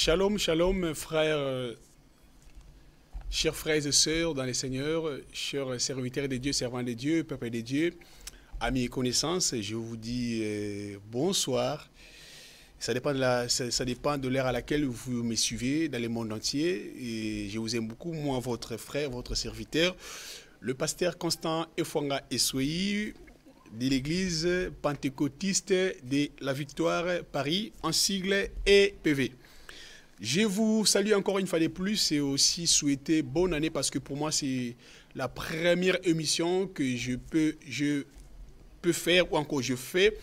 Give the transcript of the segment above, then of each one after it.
Shalom, shalom, frères, chers frères et sœurs dans les Seigneurs, chers serviteurs de Dieu, servants de Dieu, peuple de Dieu, amis et connaissances, je vous dis bonsoir. Ça dépend de l'heure à laquelle vous me suivez dans le monde entier. Et je vous aime beaucoup, moi, votre frère, votre serviteur, le pasteur Constant Efwanga Essoyi, de l'église pentecôtiste de la Victoire Paris, en sigle EPV. Je vous salue encore une fois de plus et aussi souhaiter bonne année parce que pour moi c'est la première émission que je peux faire ou encore je fais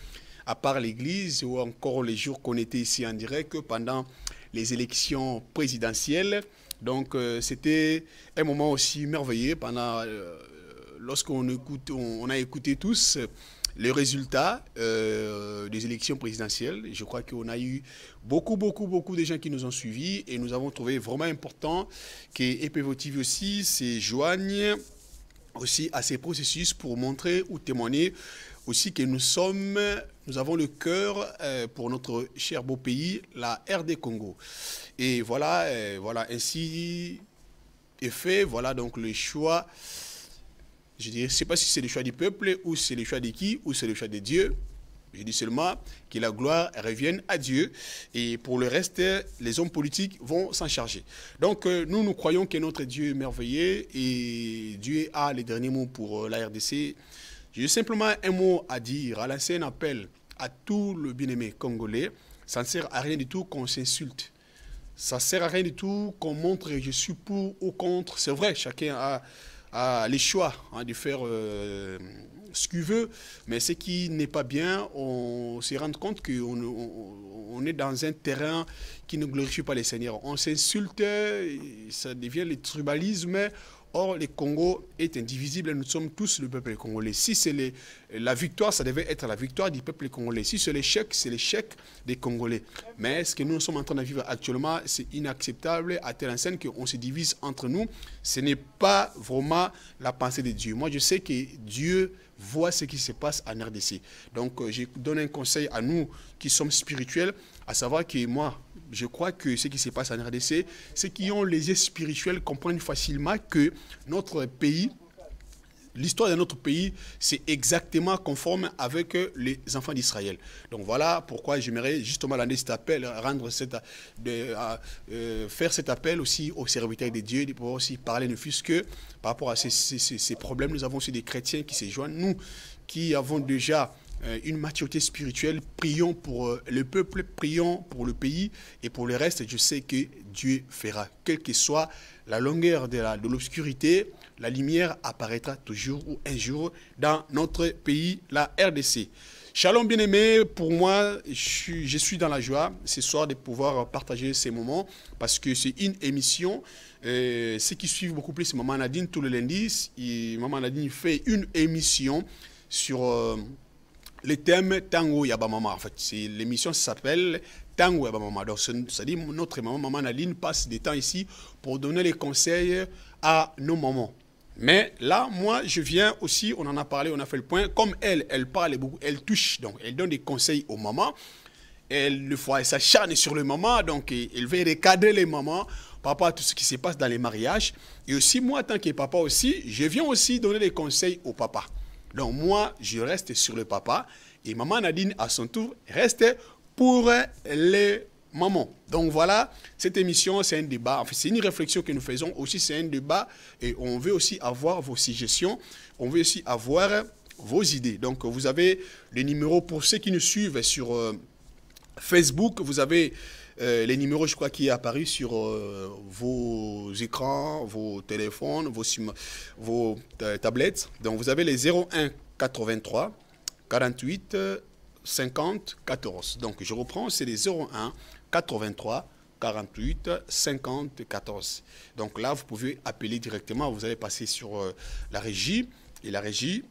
à part l'église ou encore les jours qu'on était ici en direct pendant les élections présidentielles. Donc c'était un moment aussi merveilleux pendant lorsqu'on a écouté tous les résultats des élections présidentielles. Je crois qu'on a eu beaucoup de gens qui nous ont suivis et nous avons trouvé vraiment important que EPV TV aussi se joigne aussi à ces processus pour montrer ou témoigner aussi que nous avons le cœur pour notre cher beau pays, la RD Congo. Et voilà, ainsi est fait, voilà donc le choix. Je ne sais pas si c'est le choix du peuple, ou c'est le choix de qui, ou c'est le choix de Dieu. Je dis seulement que la gloire revienne à Dieu. Et pour le reste, les hommes politiques vont s'en charger. Donc, nous croyons que notre Dieu est merveilleux et Dieu a les derniers mots pour la RDC. J'ai simplement un mot à dire, à lancer un appel à tout le bien-aimé congolais. Ça ne sert à rien du tout qu'on s'insulte. Ça ne sert à rien du tout qu'on montre je suis pour ou contre. C'est vrai, chacun a les choix de faire ce qu'il veut, mais ce qui n'est pas bien, on se rend compte qu'on est dans un terrain qui ne glorifie pas les seigneurs. On s'insulte, ça devient le tribalisme. Or, le Congo est indivisible, nous sommes tous le peuple congolais. Si c'est la victoire, ça devait être la victoire du peuple congolais. Si c'est l'échec des Congolais. Mais ce que nous sommes en train de vivre actuellement, c'est inacceptable à telle enseigne qu'on se divise entre nous. Ce n'est pas vraiment la pensée de Dieu. Moi, je sais que Dieu voit ce qui se passe en RDC. Donc, je donne un conseil à nous qui sommes spirituels, à savoir que moi, je crois que ce qui se passe en RDC, ceux qui ont les yeux spirituels comprennent facilement que notre pays, l'histoire de notre pays, c'est exactement conforme avec les enfants d'Israël. Donc voilà pourquoi j'aimerais justement lancer cet appel, faire cet appel aussi aux serviteurs de Dieu, de pouvoir aussi parler ne fût-ce que par rapport à ces problèmes. Nous avons aussi des chrétiens qui se joignent, nous qui avons déjà une maturité spirituelle, prions pour le peuple, prions pour le pays et pour le reste, je sais que Dieu fera. Quelle que soit la longueur de l'obscurité, la lumière apparaîtra toujours ou un jour dans notre pays, la RDC. Shalom bien-aimé, pour moi, je suis dans la joie ce soir de pouvoir partager ces moments parce que c'est une émission. Ceux qui suivent beaucoup plus, c'est Maman Nadine tous les lundis. Et Maman Nadine fait une émission sur le thème Tango Yabamama. En fait, l'émission s'appelle Tango Yabamama. Donc, c'est-à-dire notre maman Nadine passe des temps ici pour donner les conseils à nos mamans. Mais là, moi, je viens aussi, on en a parlé, on a fait le point. Comme elle parle beaucoup, elle touche, donc elle donne des conseils aux mamans. Elle s'acharne sur les mamans, donc elle veut recadrer les mamans par rapport à tout ce qui se passe dans les mariages. Et aussi, moi, en tant que papa aussi, je viens aussi donner des conseils aux papas. Donc moi, je reste sur le papa et maman Nadine, à son tour, reste pour les mamans. Donc voilà, cette émission, c'est un débat. En fait, c'est une réflexion que nous faisons. Aussi, c'est un débat et on veut aussi avoir vos suggestions. On veut aussi avoir vos idées. Donc, vous avez les numéros pour ceux qui nous suivent sur Facebook. Vous avez les numéros, je crois, qui est apparu sur vos écrans, vos téléphones, vos tablettes. Donc, vous avez les 01 83 48 50 14. Donc, je reprends, c'est les 01 83 48 50 14. Donc là, vous pouvez appeler directement. Vous allez passer sur la régie et la régie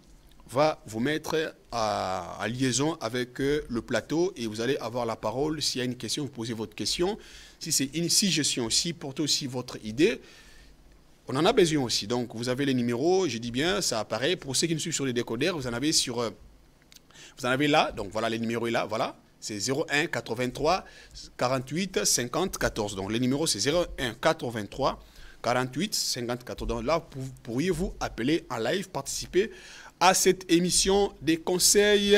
va vous mettre en liaison avec le plateau et vous allez avoir la parole. S'il y a une question, vous posez votre question. Si c'est une suggestion aussi, portez aussi votre idée. On en a besoin aussi. Donc, vous avez les numéros, je dis bien, ça apparaît. Pour ceux qui nous suivent sur les décodeurs, vous en avez là. Donc, voilà, les numéros est là, voilà. c'est 01 83 48 50 14. Donc le numéro c'est 01 83 48 50 14. Donc là, pourriez-vous appeler en live, participer à cette émission des conseils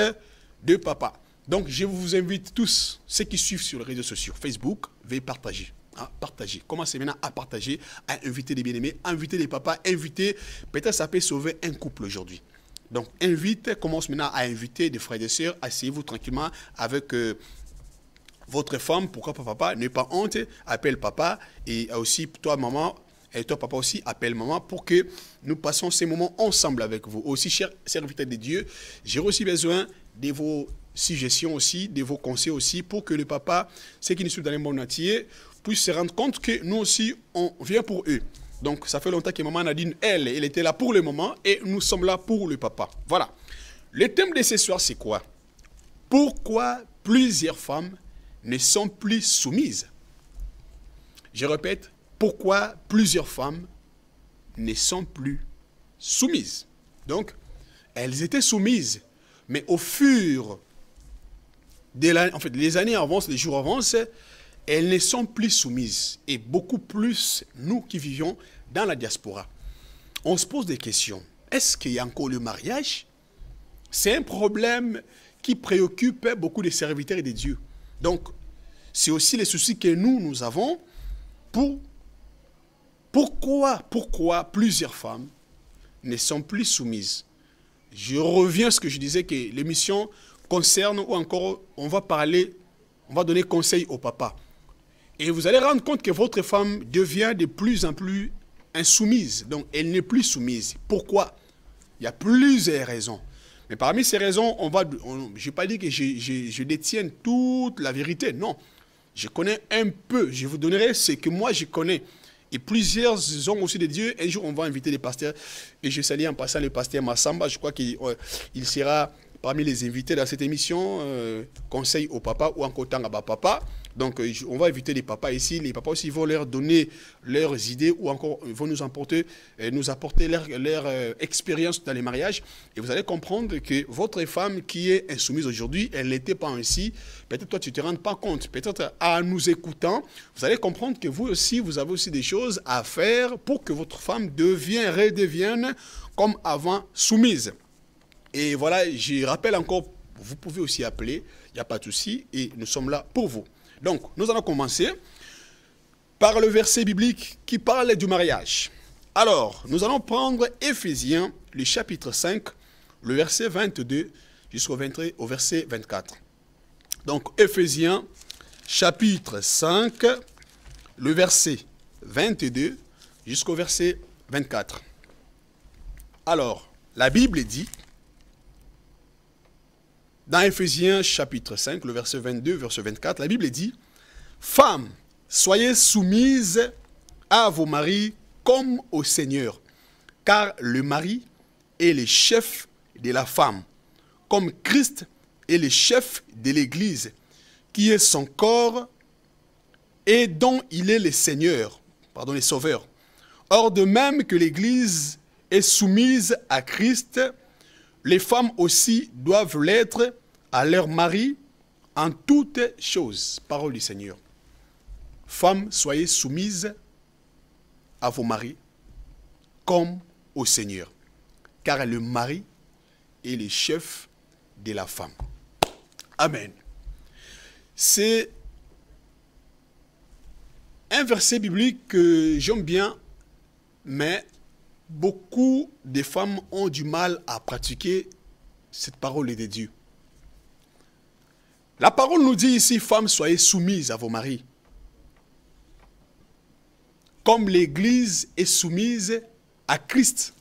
de papa. Donc je vous invite tous, ceux qui suivent sur les réseaux sociaux, Facebook, veuillez partager. Partager. Commencez maintenant à partager, à inviter des bien-aimés, inviter des papas, inviter. Peut-être ça peut sauver un couple aujourd'hui. Donc, commence maintenant à inviter des frères et des sœurs. Asseyez-vous tranquillement avec votre femme. Pourquoi pas papa? N'ayez pas honte. Appelle papa. Et aussi, toi, maman, et toi, papa aussi, appelle maman pour que nous passons ces moments ensemble avec vous. Aussi, chers serviteurs de Dieu, j'ai aussi besoin de vos suggestions aussi, de vos conseils aussi, pour que le papa, ceux qui nous suivent dans le monde entier, puissent se rendre compte que nous aussi, on vient pour eux. Donc, ça fait longtemps que maman Nadine, elle était là pour le moment et nous sommes là pour le papa. Voilà. Le thème de ce soir, c'est quoi? Pourquoi plusieurs femmes ne sont plus soumises? Je répète, pourquoi plusieurs femmes ne sont plus soumises? Donc, elles étaient soumises, mais au fur des les années avancent, les jours avancent, elles ne sont plus soumises. Et beaucoup plus, nous qui vivions dans la diaspora. On se pose des questions. Est-ce qu'il y a encore le mariage? C'est un problème qui préoccupe beaucoup de serviteurs de Dieu. Donc, c'est aussi les soucis que nous avons pourquoi plusieurs femmes ne sont plus soumises. Je reviens à ce que je disais, que l'émission concerne, ou encore, on va donner conseil au papa. Et vous allez rendre compte que votre femme devient de plus en plus insoumise. Donc, elle n'est plus soumise. Pourquoi? Il y a plusieurs raisons. Mais parmi ces raisons, je n'ai pas dit que je détienne toute la vérité. Non. Je connais un peu. Je vous donnerai ce que moi je connais. Et plusieurs hommes aussi de Dieu. Un jour, on va inviter les pasteurs. Et je salue en passant le pasteur Massamba. Je crois qu'il sera parmi les invités dans cette émission. Conseil au papa ou encore Tangaba papa. Donc, on va inviter les papas ici. Les papas aussi vont leur donner leurs idées ou encore vont nous apporter leur expérience dans les mariages. Et vous allez comprendre que votre femme qui est insoumise aujourd'hui, elle n'était pas ainsi. Peut-être toi, tu ne te rends pas compte. Peut-être en nous écoutant, vous allez comprendre que vous aussi, vous avez aussi des choses à faire pour que votre femme redevienne comme avant soumise. Et voilà, je rappelle encore, vous pouvez aussi appeler, il n'y a pas de souci, et nous sommes là pour vous. Donc, nous allons commencer par le verset biblique qui parle du mariage. Alors, nous allons prendre Éphésiens, le chapitre 5, le verset 22 jusqu'au verset 24. Donc, Éphésiens, chapitre 5, le verset 22 jusqu'au verset 24. Alors, la Bible dit, dans Éphésiens chapitre 5, le verset 22, verset 24, la Bible dit « Femmes, soyez soumises à vos maris comme au Seigneur, car le mari est le chef de la femme, comme Christ est le chef de l'Église, qui est son corps et dont il est le Seigneur, pardon, le Sauveur. Or, de même que l'Église est soumise à Christ, les femmes aussi doivent l'être à leur mari en toutes choses. Parole du Seigneur. Femmes, soyez soumises à vos maris comme au Seigneur. Car le mari est le chef de la femme. Amen. C'est un verset biblique que j'aime bien, mais beaucoup de femmes ont du mal à pratiquer cette parole de Dieu. La parole nous dit ici, femmes, soyez soumises à vos maris. Comme l'Église est soumise à Christ.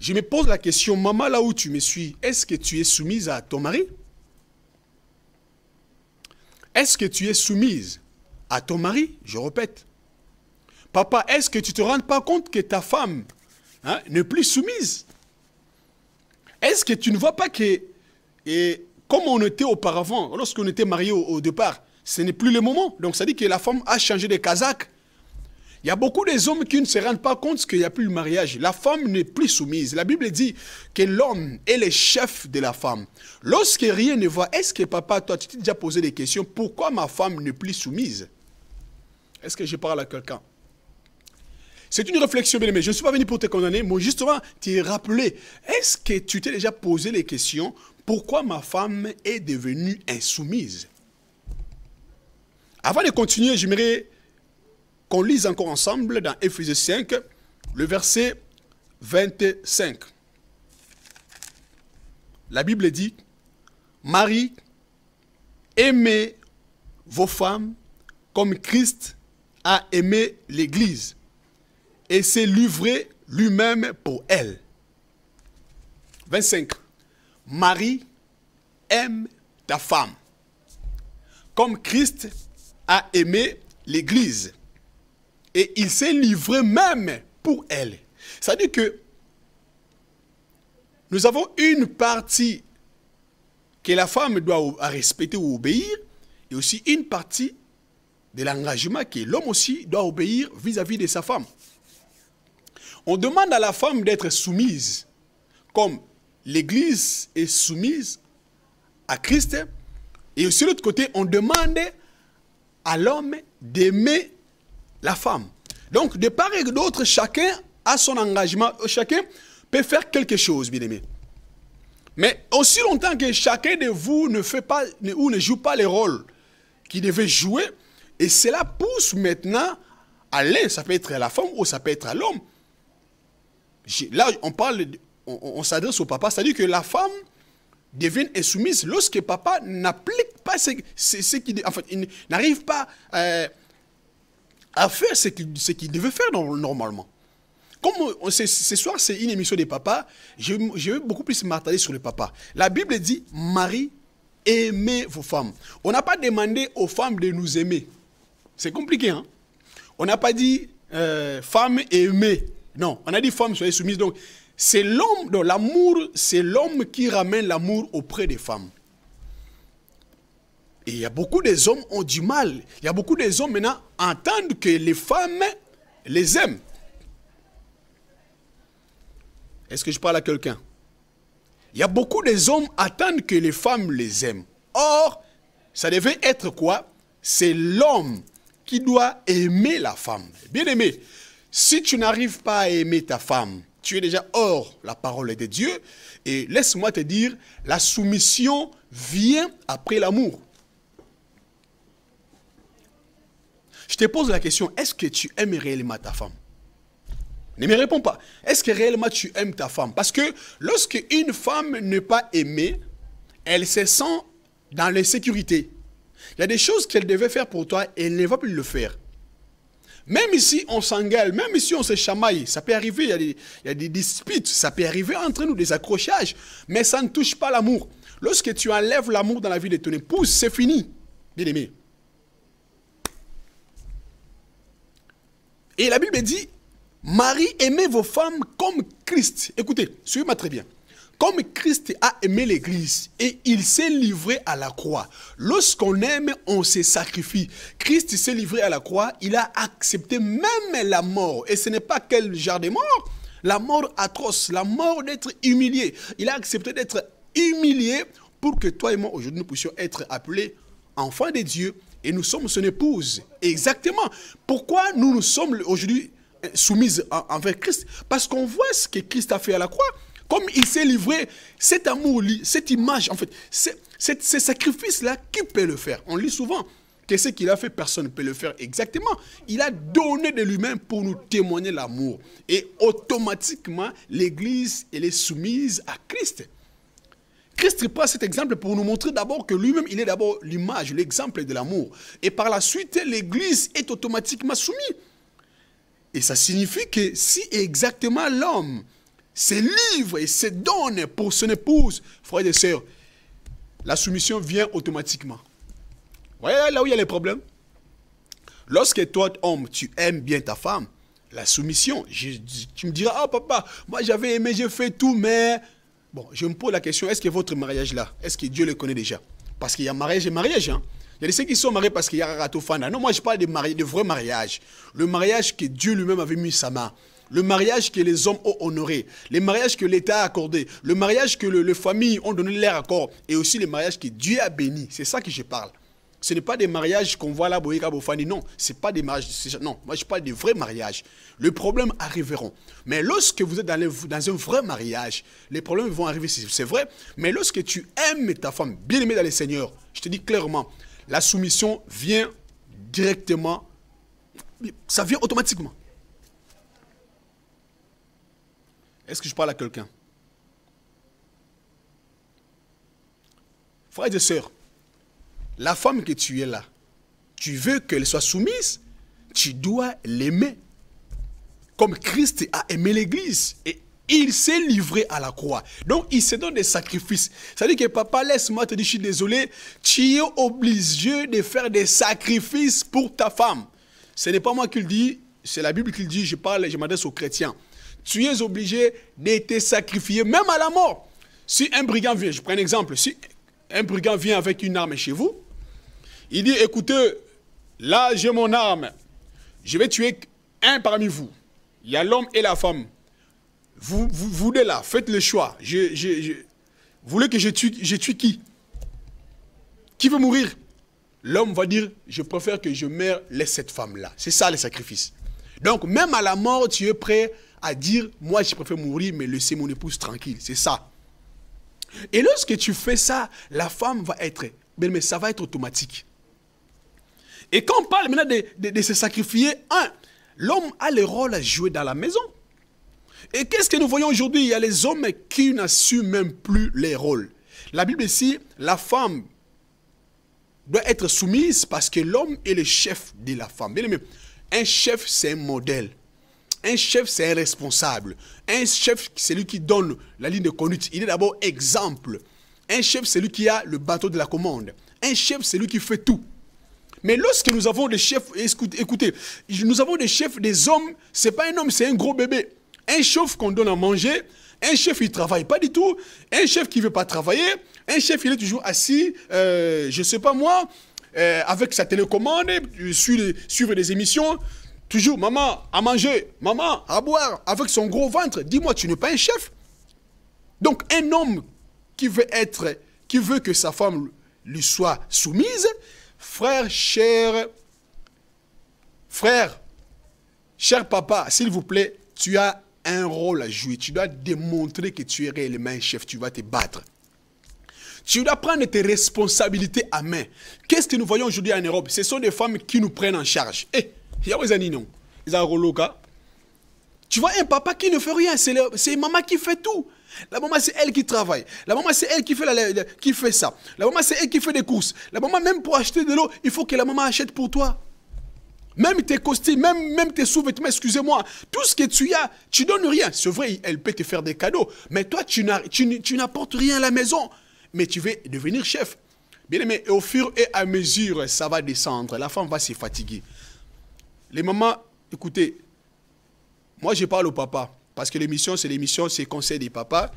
Je me pose la question, maman, là où tu me suis, est-ce que tu es soumise à ton mari? Est-ce que tu es soumise à ton mari? Je répète. Papa, est-ce que tu ne te rends pas compte que ta femme n'est plus soumise? Est-ce que tu ne vois pas que, comme on était auparavant, lorsqu'on était mariés au départ, ce n'est plus le moment. Donc ça dit que la femme a changé de casaque. Il y a beaucoup des hommes qui ne se rendent pas compte qu'il n'y a plus de mariage. La femme n'est plus soumise. La Bible dit que l'homme est le chef de la femme. Lorsque rien ne va, est-ce que papa, toi, tu t'es déjà posé des questions? Pourquoi ma femme n'est plus soumise? Est-ce que je parle à quelqu'un? C'est une réflexion, bien aimé. Je ne suis pas venu pour te condamner, mais justement, t'es rappelé. Est-ce que tu t'es déjà posé les questions? Pourquoi ma femme est devenue insoumise? Avant de continuer, j'aimerais qu'on lise encore ensemble dans Éphésiens 5, le verset 25. La Bible dit, « Marie, aimez vos femmes comme Christ a aimé l'Église et s'est livré lui-même pour elle. » 25. « Marie, aime ta femme comme Christ a aimé l'Église. Et il s'est livré même pour elle. » C'est-à-dire que nous avons une partie que la femme doit respecter ou obéir, et aussi une partie de l'engagement que l'homme aussi doit obéir vis-à-vis de sa femme. On demande à la femme d'être soumise, comme l'Église est soumise à Christ, et aussi de l'autre côté, on demande à l'homme d'aimer la femme. Donc, de part et d'autre, chacun a son engagement, chacun peut faire quelque chose, bien aimé. Mais aussi longtemps que chacun de vous ne fait pas ou ne joue pas les rôles qu'il devait jouer, et cela pousse maintenant à l'un, ça peut être à la femme ou ça peut être à l'homme. Là, on s'adresse au papa, c'est-à-dire que la femme devient insoumise lorsque papa n'applique pas ce qu'il, en fait, il n'arrive pas à faire ce qu'il devait faire normalement. Comme ce soir, c'est une émission des papas, je vais beaucoup plus m'attarder sur le papa. La Bible dit, Marie, aimez vos femmes. On n'a pas demandé aux femmes de nous aimer. C'est compliqué, hein? On n'a pas dit, femmes, aimez. Non, on a dit, femmes, soyez soumises. Donc, c'est l'homme, donc l'amour, c'est l'homme qui ramène l'amour auprès des femmes. Et il y a beaucoup des hommes qui ont du mal. Il y a beaucoup des hommes maintenant entendent que les femmes les aiment. Est-ce que je parle à quelqu'un? Il y a beaucoup des hommes qui attendent que les femmes les aiment. Or, ça devait être quoi? C'est l'homme qui doit aimer la femme. Bien aimé, si tu n'arrives pas à aimer ta femme, tu es déjà hors la parole de Dieu. Et laisse-moi te dire, la soumission vient après l'amour. Je te pose la question, est-ce que tu aimes réellement ta femme? Ne me réponds pas. Est-ce que réellement tu aimes ta femme? Parce que lorsque une femme n'est pas aimée, elle se sent dans l'insécurité. Il y a des choses qu'elle devait faire pour toi et elle ne va plus le faire. Même ici, on s'engueule, même ici, on se chamaille. Ça peut arriver, il y a des disputes, ça peut arriver entre nous, des accrochages. Mais ça ne touche pas l'amour. Lorsque tu enlèves l'amour dans la vie de ton épouse, c'est fini. Bien aimé. Et la Bible dit, Marie, aimez vos femmes comme Christ. Écoutez, suivez-moi très bien. Comme Christ a aimé l'Église et il s'est livré à la croix. Lorsqu'on aime, on se sacrifie. Christ s'est livré à la croix, il a accepté même la mort. Et ce n'est pas quel genre de mort? La mort atroce, la mort d'être humilié. Il a accepté d'être humilié pour que toi et moi, aujourd'hui, nous puissions être appelés enfants de Dieu. Et nous sommes son épouse. Exactement. Pourquoi nous sommes aujourd'hui soumises envers Christ? Parce qu'on voit ce que Christ a fait à la croix. Comme il s'est livré, cet amour, cette image, en fait, ce sacrifice-là, qui peut le faire? On lit souvent que ce qu'il a fait, personne ne peut le faire exactement. Il a donné de lui-même pour nous témoigner l'amour. Et automatiquement, l'Église, elle est soumise à Christ. Christ prend cet exemple pour nous montrer d'abord que lui-même, il est d'abord l'image, l'exemple de l'amour. Et par la suite, l'Église est automatiquement soumise. Et ça signifie que si exactement l'homme se livre et se donne pour son épouse, frères et sœurs, la soumission vient automatiquement. Vous voyez là où il y a les problèmes? Lorsque toi, homme, tu aimes bien ta femme, la soumission, tu me diras, ah papa, moi j'avais aimé, j'ai fait tout, mais... Bon, je me pose la question, est-ce que votre mariage là, est-ce que Dieu le connaît déjà? Parce qu'il y a mariage et mariage, hein? Il y a des ceux qui sont mariés parce qu'il y a un râteau fana. Non, moi je parle de vrai mariage. Le mariage que Dieu lui-même avait mis sa main. Le mariage que les hommes ont honoré. Le mariage que l'État a accordé. Le mariage que les familles ont donné leur accord. Et aussi le mariage que Dieu a béni. C'est ça que je parle. Ce n'est pas des mariages qu'on voit là, Boyeka Bofani. Non, ce n'est pas des mariages. Non, moi je parle de vrais mariages. Les problèmes arriveront. Mais lorsque vous êtes dans un vrai mariage, les problèmes vont arriver, c'est vrai. Mais lorsque tu aimes ta femme, bien aimée dans le Seigneur, je te dis clairement, la soumission vient directement, ça vient automatiquement. Est-ce que je parle à quelqu'un? Frères et sœurs, la femme que tu es là, tu veux qu'elle soit soumise, tu dois l'aimer. Comme Christ a aimé l'Église et il s'est livré à la croix. Donc, il se donne des sacrifices. Ça veut dire que papa, laisse-moi te dire, je suis désolé, tu es obligé de faire des sacrifices pour ta femme. Ce n'est pas moi qui le dis, c'est la Bible qui le dit, je m'adresse aux chrétiens. Tu es obligé de te sacrifier, même à la mort. Si un brigand vient, je prends un exemple, si un brigand vient avec une arme chez vous, il dit, écoutez, là j'ai mon arme, je vais tuer un parmi vous. Il y a l'homme et la femme. Vous deux là, faites le choix. Vous voulez que je tue qui? Qui veut mourir? L'homme va dire, je préfère que je meure, laisse cette femme-là. C'est ça le sacrifice. Donc, même à la mort, tu es prêt à dire, moi je préfère mourir, mais laisser mon épouse tranquille. C'est ça. Et lorsque tu fais ça, la femme va être, mais ça va être automatique. Et quand on parle maintenant de se sacrifier, l'homme a le rôle à jouer dans la maison. Et qu'est-ce que nous voyons aujourd'hui? Il y a les hommes qui n'assument même plus les rôles. La Bible ici, la femme doit être soumise parce que l'homme est le chef de la femme. Bien aimé, un chef, c'est un modèle. Un chef, c'est un responsable. Un chef, c'est lui qui donne la ligne de conduite. Il est d'abord exemple. Un chef, c'est lui qui a le bateau de la commande. Un chef, c'est lui qui fait tout. Mais lorsque nous avons des chefs, écoutez, nous avons des chefs, des hommes, ce n'est pas un homme, c'est un gros bébé. Un chef qu'on donne à manger, un chef il ne travaille pas du tout, un chef qui ne veut pas travailler, un chef il est toujours assis, je ne sais pas moi, avec sa télécommande, suivre des émissions, toujours maman à manger, maman à boire, avec son gros ventre. Dis-moi, tu n'es pas un chef? Donc un homme qui veut que sa femme lui soit soumise, frère, cher papa, s'il vous plaît, tu as un rôle à jouer. Tu dois démontrer que tu es réellement un chef. Tu vas te battre. Tu dois prendre tes responsabilités à main. Qu'est-ce que nous voyons aujourd'hui en Europe? Ce sont des femmes qui nous prennent en charge. Tu vois un papa qui ne fait rien. C'est maman qui fait tout. La maman, c'est elle qui travaille. La maman, c'est elle qui fait ça. La maman, c'est elle qui fait des courses. La maman, même pour acheter de l'eau, il faut que la maman achète pour toi. Même tes costumes, même tes sous-vêtements, excusez-moi, tout ce que tu as, tu donnes rien. C'est vrai, elle peut te faire des cadeaux, mais toi, tu n'apportes rien à la maison. Mais tu veux devenir chef. Bien aimé, au fur et à mesure, ça va descendre. La femme va se fatiguer. Les mamans, écoutez, moi, je parle au papa. Parce que l'émission, c'est conseil des papas.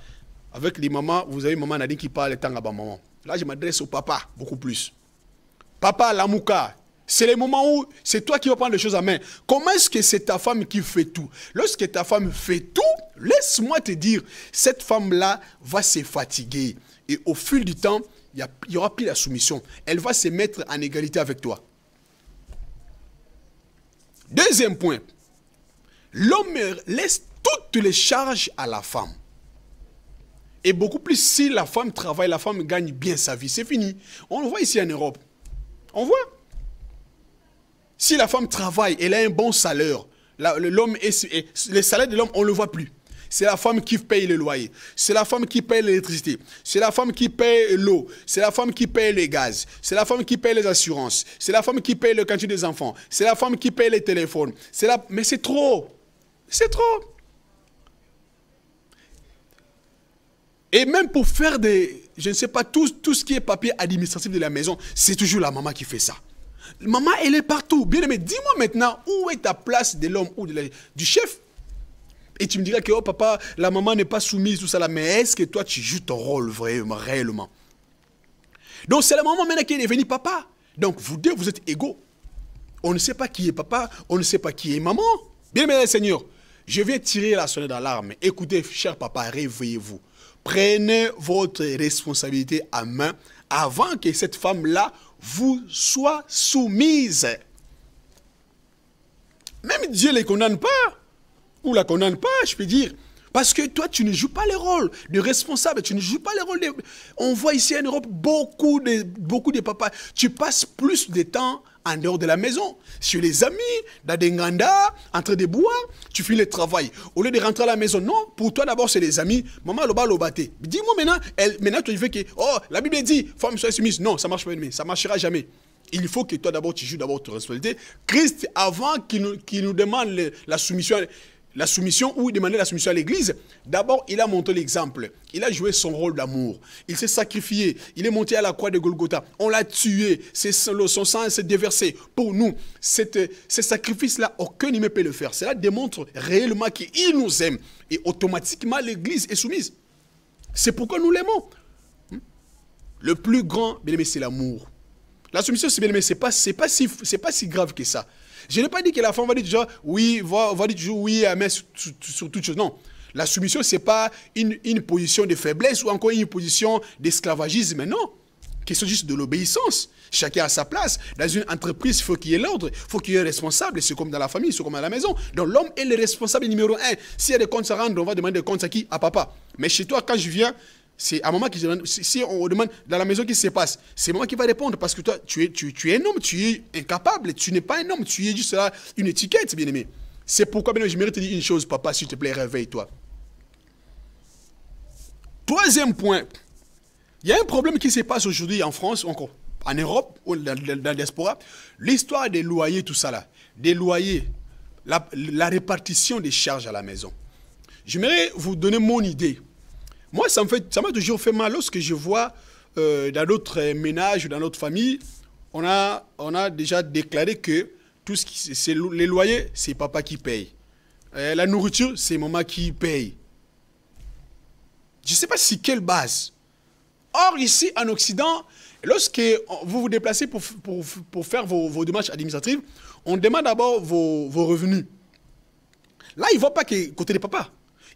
Avec les mamans, vous avez maman Nadine qui parle le temps à maman. Là, je m'adresse au papa, beaucoup plus. Papa, l'amouka. C'est le moment où c'est toi qui vas prendre les choses à main. Comment est-ce que c'est ta femme qui fait tout? Lorsque ta femme fait tout, laisse-moi te dire, cette femme-là va se fatiguer. Et au fil du temps, il n'y aura plus la soumission. Elle va se mettre en égalité avec toi. Deuxième point. L'homme laisse toutes les charges à la femme. Et beaucoup plus si la femme travaille, la femme gagne bien sa vie. C'est fini. On le voit ici en Europe. On voit. Si la femme travaille, elle a un bon salaire, le salaire de l'homme, on ne le voit plus. C'est la femme qui paye le loyer. C'est la femme qui paye l'électricité. C'est la femme qui paye l'eau. C'est la femme qui paye le gaz. C'est la femme qui paye les assurances. C'est la femme qui paye le cantine des enfants. C'est la femme qui paye les téléphones. Mais c'est trop. C'est trop. Et même pour faire je ne sais pas, tout ce qui est papier administratif de la maison, c'est toujours la maman qui fait ça. Maman, elle est partout. Bien aimé, dis-moi maintenant, où est ta place de l'homme ou du chef? Et tu me diras que, oh papa, la maman n'est pas soumise, tout ça là. Mais est-ce que toi, tu joues ton rôle vraiment, réellement? Donc, c'est la maman maintenant qui est devenue papa. Donc, vous deux, vous êtes égaux. On ne sait pas qui est papa, on ne sait pas qui est maman. Bien, mais Seigneur, je viens tirer la sonnette d'alarme. Écoutez, cher papa, réveillez-vous. Prenez votre responsabilité à main avant que cette femme-là vous soit soumise. Même Dieu ne les condamne pas. Ou la condamne pas, je peux dire. Parce que toi, tu ne joues pas le rôle de responsable. Tu ne joues pas le rôle de... On voit ici en Europe beaucoup de papas. Tu passes plus de temps en dehors de la maison. Chez les amis, dans des nganda, en train de boire, tu finis le travail. Au lieu de rentrer à la maison, non. Pour toi, d'abord, c'est les amis. Maman, loba, lobate. Dis-moi maintenant, tu fais que... Oh, la Bible dit, femme soit soumise. Non, ça ne marche pas. Ça ne marchera jamais. Il faut que toi, d'abord, tu joues d'abord ta responsabilité. Christ, avant qu'il nous demande la soumission ou demander la soumission à l'église, d'abord, il a montré l'exemple. Il a joué son rôle d'amour. Il s'est sacrifié. Il est monté à la croix de Golgotha. On l'a tué. Son sang s'est déversé pour nous. Ce sacrifice-là, aucun humain ne peut le faire. Cela démontre réellement qu'il nous aime. Et automatiquement, l'église est soumise. C'est pourquoi nous l'aimons. Le plus grand, bien aimé, c'est l'amour. La soumission, c'est bien aimé, c'est pas si grave que ça. Je n'ai pas dit que la femme va dire toujours oui, va dire toujours oui, mais sur toute chose. Non. La soumission, ce n'est pas une position de faiblesse ou encore une position d'esclavagisme. Non. Question juste de l'obéissance. Chacun a sa place. Dans une entreprise, il faut qu'il y ait l'ordre. Il faut qu'il y ait un responsable. C'est comme dans la famille, c'est comme à la maison. Donc l'homme est le responsable numéro 1. S'il y a des comptes à rendre, on va demander des comptes à qui? À papa. Mais chez toi, quand je viens, c'est à maman qui demande. Si on demande dans la maison qui se passe, c'est maman qui va répondre parce que toi, tu es un homme, tu es incapable, tu n'es pas un homme, tu es juste là une étiquette, bien aimé. C'est pourquoi, bien aimé, je mérite de te dire une chose, papa, s'il te plaît, réveille-toi. Troisième point, il y a un problème qui se passe aujourd'hui en France, encore en Europe, ou dans la diaspora, l'histoire des loyers, tout ça là, des loyers, la répartition des charges à la maison. J'aimerais vous donner mon idée. Moi, ça m'a toujours fait mal lorsque je vois dans d'autres ménages, dans notre famille, on a déjà déclaré que tout ce qui, les loyers, c'est papa qui paye. La nourriture, c'est maman qui paye. Je ne sais pas si quelle base. Or, ici, en Occident, lorsque vous vous déplacez pour faire vos démarches administratives, on demande d'abord vos revenus. Là, ils ne voient pas que côté des papas.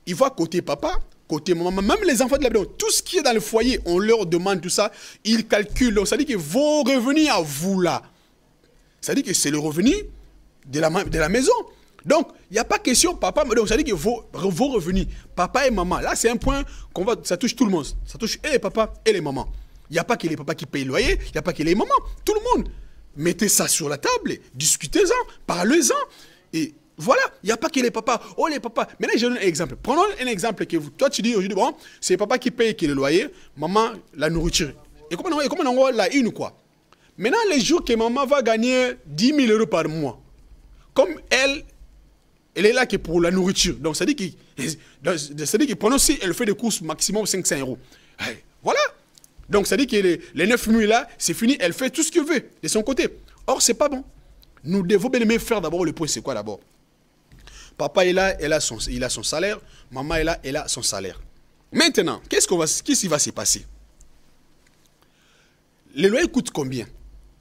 Ils voient côté papa, côté maman, même les enfants de la maison, tout ce qui est dans le foyer, on leur demande tout ça, ils calculent. Donc, ça dit que vos revenus à vous là, ça dit que c'est le revenu de la maison. Donc, il n'y a pas question papa, donc ça dit que vos revenus, papa et maman, là c'est un point ça touche tout le monde. Ça touche et les papas et les mamans. Il n'y a pas que les papas qui payent le loyer, il n'y a pas que les mamans, tout le monde. Mettez ça sur la table, discutez-en, parlez-en. Et voilà, il n'y a pas que les papas. Oh, les papas. Maintenant, je donne un exemple. Prenons un exemple que toi, tu dis aujourd'hui, bon, c'est papa qui paye le loyer, maman, la nourriture. Et comment on voit la une, quoi. Maintenant, les jours que maman va gagner 10 000 euros par mois, comme elle est là que pour la nourriture. Donc, ça dit que pendant si elle fait des courses maximum 500 euros. Voilà. Donc, ça dit que les 9 000 là, c'est fini, elle fait tout ce qu'elle veut de son côté. Or, c'est pas bon. Nous devons bien aimer faire d'abord le point, c'est quoi d'abord? Papa est là, il a son salaire. Maman est là, elle a son salaire. Maintenant, qu'est-ce qui va se passer? Le loyer coûte combien?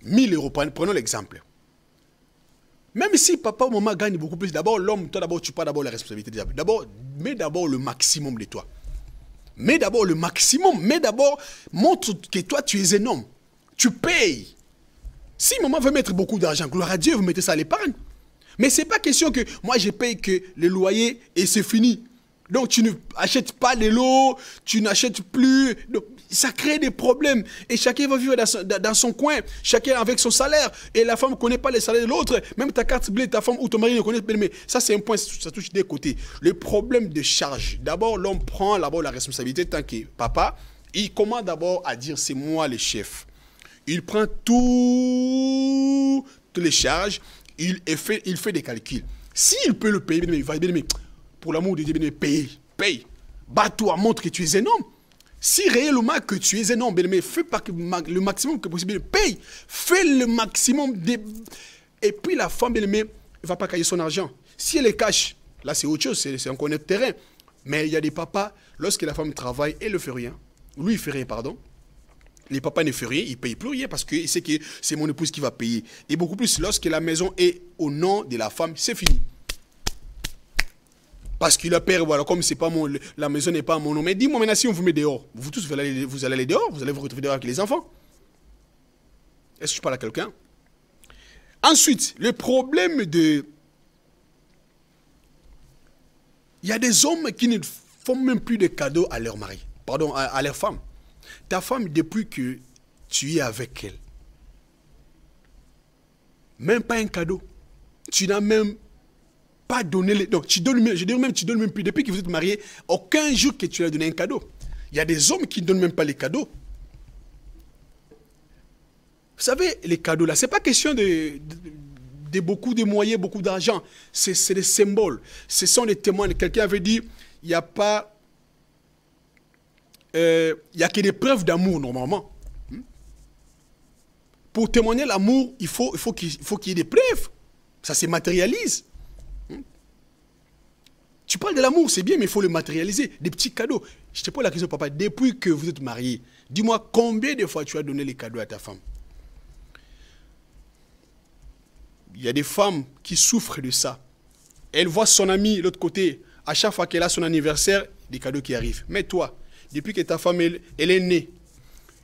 1 000 euros, prenons l'exemple. Même si papa ou maman gagne beaucoup plus, d'abord l'homme, toi d'abord, tu prends d'abord la responsabilité. Mets d'abord le maximum de toi. Mets d'abord le maximum. Mets d'abord, montre que toi, tu es un homme. Tu payes. Si maman veut mettre beaucoup d'argent, gloire à Dieu, vous mettez ça à l'épargne. Mais ce n'est pas question que moi je paye que le loyer et c'est fini. Donc tu n'achètes pas de l'eau, tu n'achètes plus. Donc, ça crée des problèmes. Et chacun va vivre dans son coin, chacun avec son salaire. Et la femme ne connaît pas le salaire de l'autre. Même ta carte bleue, ta femme ou ton mari ne connaît pas. Mais ça, c'est un point, ça touche des côtés. Le problème de charge. D'abord, l'homme prend la responsabilité tant que papa. Il commence d'abord à dire c'est moi le chef. Il prend toutes les charges. Il fait des calculs. S'il peut le payer, il va dire, mais pour l'amour de Dieu, paye. Bats-toi, montre que tu es un homme. Si réellement que tu es un homme, fais le maximum que possible, paye. Fais le maximum. Et puis la femme, elle ne va pas cacher son argent. Si elle le cache, là c'est autre chose, c'est encore un autre terrain. Mais il y a des papas, lorsque la femme travaille, elle ne fait rien. Lui, il ne fait rien, pardon. Les papas ne font rien, ils ne payent plus rien parce qu'il sait que c'est mon épouse qui va payer. Et beaucoup plus, lorsque la maison est au nom de la femme, c'est fini. Parce que le père, voilà, comme c'est pas la maison n'est pas à mon nom. Mais dis-moi maintenant, si on vous met dehors, vous tous, vous allez aller dehors, vous allez vous retrouver dehors avec les enfants. Est-ce que je parle à quelqu'un? Ensuite, le problème de... Il y a des hommes qui ne font même plus de cadeaux à leur mari. Pardon, à leur femme. Ta femme, depuis que tu es avec elle, même pas un cadeau. Tu n'as même pas donné... Donc, tu donnes même, je dirais même, tu donnes même plus. Depuis que vous êtes mariés, aucun jour que tu as donné un cadeau. Il y a des hommes qui ne donnent même pas les cadeaux. Vous savez, les cadeaux là, ce n'est pas question de beaucoup de moyens, beaucoup d'argent. C'est des symboles. Ce sont des témoins. Quelqu'un avait dit, il n'y a pas... il n'y a que des preuves d'amour, normalement. Pour témoigner l'amour, il faut qu'il y ait des preuves. Ça se matérialise. Tu parles de l'amour, c'est bien, mais il faut le matérialiser. Des petits cadeaux. Je te pose la question, papa. Depuis que vous êtes marié, dis-moi combien de fois tu as donné les cadeaux à ta femme? Il y a des femmes qui souffrent de ça. Elle voit son amie de l'autre côté. À chaque fois qu'elle a son anniversaire, des cadeaux qui arrivent. Mais toi, depuis que ta femme elle est née,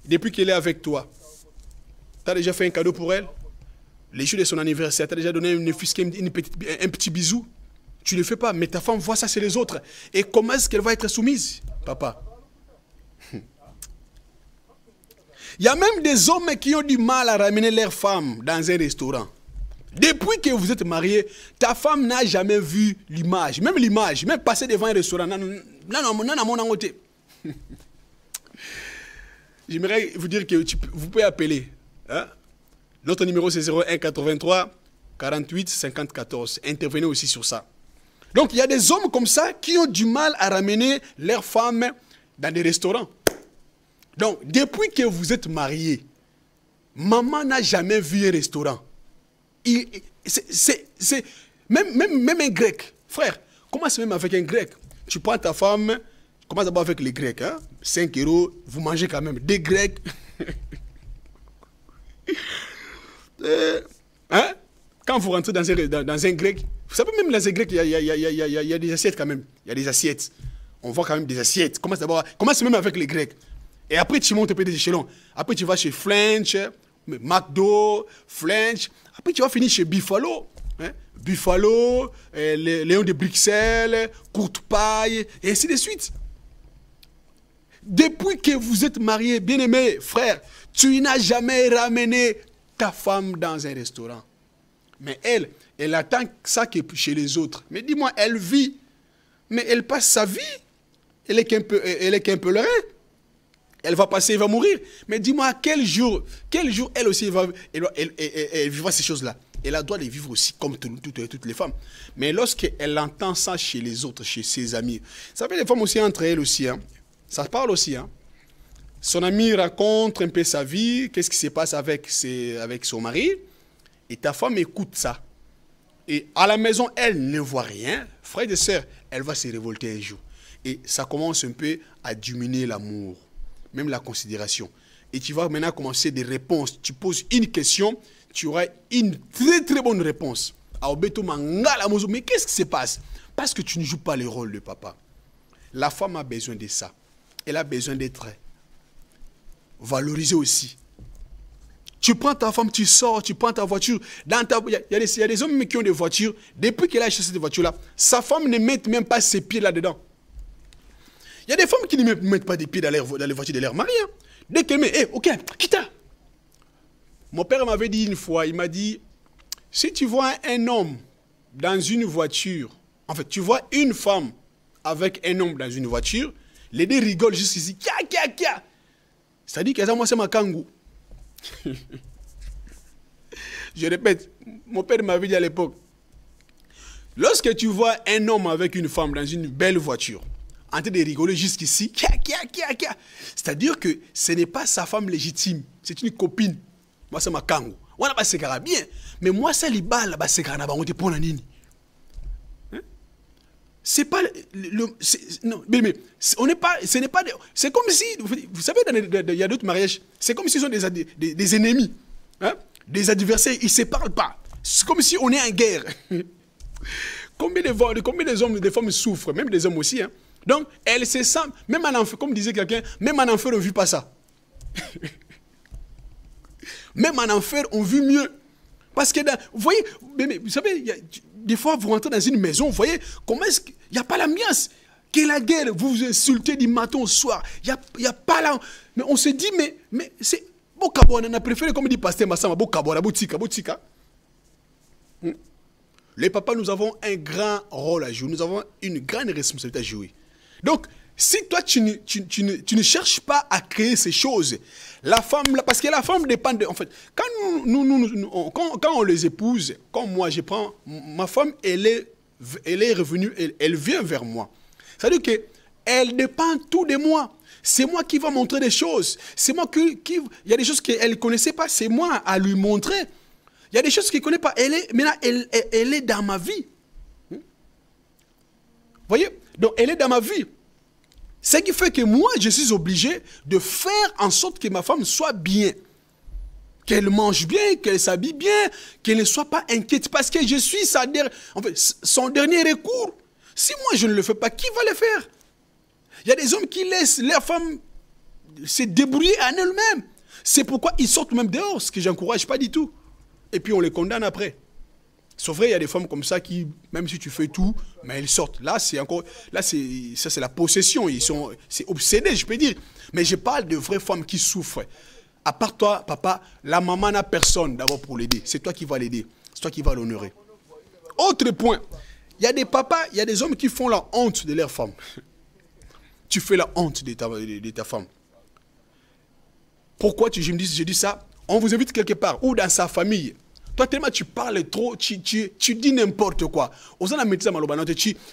depuis qu'elle est avec toi, tu as déjà fait un cadeau pour elle? Les jours de son anniversaire, tu as déjà donné un petit bisou? Tu ne le fais pas, mais ta femme voit ça chez les autres. Et comment est-ce qu'elle va être soumise, papa? Il y a même des hommes qui ont du mal à ramener leur femme dans un restaurant. Depuis que vous êtes mariés, ta femme n'a jamais vu l'image. Même l'image, même passer devant un restaurant. Non, mon côté. J'aimerais vous dire que vous pouvez appeler. Hein? Notre numéro c'est 01 83 48 50 14. Intervenez aussi sur ça. Donc il y a des hommes comme ça qui ont du mal à ramener leurs femmes dans des restaurants. Donc depuis que vous êtes mariés, maman n'a jamais vu un restaurant. Même un grec, frère, commence même avec un grec. Tu prends ta femme, commence d'abord avec les grecs. Hein? 5 €, vous mangez quand même. Des grecs. Hein? Quand vous rentrez dans un grec, vous savez même dans un grec, il y a des assiettes quand même. Il y a des assiettes. On voit quand même des assiettes. Commence même avec les grecs. Et après, tu montes un peu des échelons. Après, tu vas chez French, McDo, French. Après, tu vas finir chez Buffalo. Hein? Buffalo, Léon de Bruxelles, Courte Paille, et ainsi de suite. Depuis que vous êtes mariés, bien-aimés, frère, tu n'as jamais ramené ta femme dans un restaurant. Mais elle attend ça que chez les autres. Mais dis-moi, elle vit, mais elle passe sa vie. Elle est qu'un peu leurrée. Elle va passer, elle va mourir. Mais dis-moi, quel jour elle aussi elle vivra ces choses-là. Elle a le droit de vivre aussi comme toutes les femmes. Mais lorsqu'elle entend ça chez les autres, chez ses amis, ça fait les femmes aussi entre elles aussi. Hein. Ça parle aussi. Hein. Son ami raconte un peu sa vie, qu'est-ce qui se passe avec son mari. Et ta femme écoute ça. Et à la maison, elle ne voit rien. Frère et sœurs, elle va se révolter un jour. Et ça commence un peu à diminuer l'amour. Même la considération. Et tu vas maintenant commencer des réponses. Tu poses une question, tu auras une très très bonne réponse. Mais qu'est-ce qui se passe? Parce que tu ne joues pas le rôle de papa. La femme a besoin de ça. Elle a besoin d'être valorisée aussi. Tu prends ta femme, tu sors, tu prends ta voiture. Il y a des hommes qui ont des voitures. Depuis qu'elle a acheté cette voiture-là, sa femme ne met même pas ses pieds là-dedans. Il y a des femmes qui ne mettent pas des pieds dans les voitures de leur mari. Hein. Dès qu'elle met, ok, quitte. Mon père m'avait dit une fois, il m'a dit, si tu vois un homme dans une voiture, en fait, tu vois une femme avec un homme dans une voiture, les deux rigolent juste ici, kia. C'est-à-dire que moi, c'est ma kangou. Je répète, mon père m'avait dit à l'époque, lorsque tu vois un homme avec une femme dans une belle voiture, en train de rigoler jusqu'ici, c'est-à-dire que ce n'est pas sa femme légitime, c'est une copine. Moi, c'est ma kango. On a pas se bien, mais moi, c'est les balles, c'est carnaval, on te prend la nini. C'est pas non, mais on n'est pas, ce n'est pas, c'est comme si, vous savez, il y a d'autres mariages, c'est comme s'ils sont des ennemis, hein, des adversaires, ils ne se parlent pas. C'est comme si on est en guerre. Combien des hommes, des femmes souffrent, même des hommes aussi, hein. Donc, elles se sentent, même en enfer, comme disait quelqu'un, même en enfer, on ne vit pas ça. Même en enfer, on vit mieux. Parce que, vous voyez, vous savez, des fois, vous rentrez dans une maison, vous voyez, comment est-ce qu'il n'y a pas l'ambiance? Quelle la guerre? Vous vous insultez du matin au soir. Il n'y a pas là. Mais on se dit, mais c'est... Bokabo, on a préféré, comme dit Pasteur Massama, Bokabo, la boutika. Les papas, nous avons un grand rôle à jouer. Nous avons une grande responsabilité à jouer. Donc, si toi, tu ne cherches pas à créer ces choses, la femme, parce que la femme dépend de... En fait, quand on les épouse, quand moi, je prends... Ma femme, elle est revenue, elle vient vers moi. C'est-à-dire qu'elle dépend tout de moi. C'est moi qui va montrer des choses. C'est moi qui... Il y a des choses qu'elle ne connaissait pas. C'est moi à lui montrer. Il y a des choses qu'elle ne connaît pas. Maintenant, elle est dans ma vie. Vous voyez? Donc, elle est dans ma vie. Ce qui fait que moi, je suis obligé de faire en sorte que ma femme soit bien. Qu'elle mange bien, qu'elle s'habille bien, qu'elle ne soit pas inquiète. Parce que je suis son dernier recours. Si moi, je ne le fais pas, qui va le faire? Il y a des hommes qui laissent leur femme se débrouiller en elle-même. C'est pourquoi ils sortent même dehors, ce que je n'encourage pas du tout. Et puis, on les condamne après. Sauf vrai, il y a des femmes comme ça qui, même si tu fais tout, mais elles sortent. Là, c'est encore, ça c'est la possession. C'est obsédé, je peux dire. Mais je parle de vraies femmes qui souffrent. À part toi, papa, la maman n'a personne d'abord pour l'aider. C'est toi qui vas l'aider. C'est toi qui vas l'honorer. Autre point. Il y a des papas, il y a des hommes qui font la honte de leur femme. Tu fais la honte de ta femme. Pourquoi je dis ça? On vous invite quelque part, ou dans sa famille. Toi, tellement tu parles trop, tu dis n'importe quoi.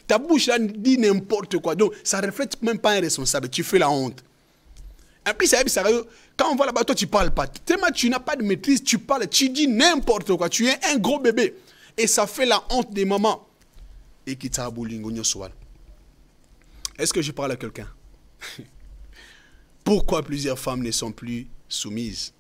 Ta bouche là dit n'importe quoi. Donc, ça ne reflète même pas un responsable. Tu fais la honte. En plus, quand on va là-bas, toi, tu ne parles pas. Tellement tu n'as pas de maîtrise, tu parles, tu dis n'importe quoi. Tu es un gros bébé. Et ça fait la honte des mamans. Et qui Est-ce que je parle à quelqu'un? Pourquoi plusieurs femmes ne sont plus soumises?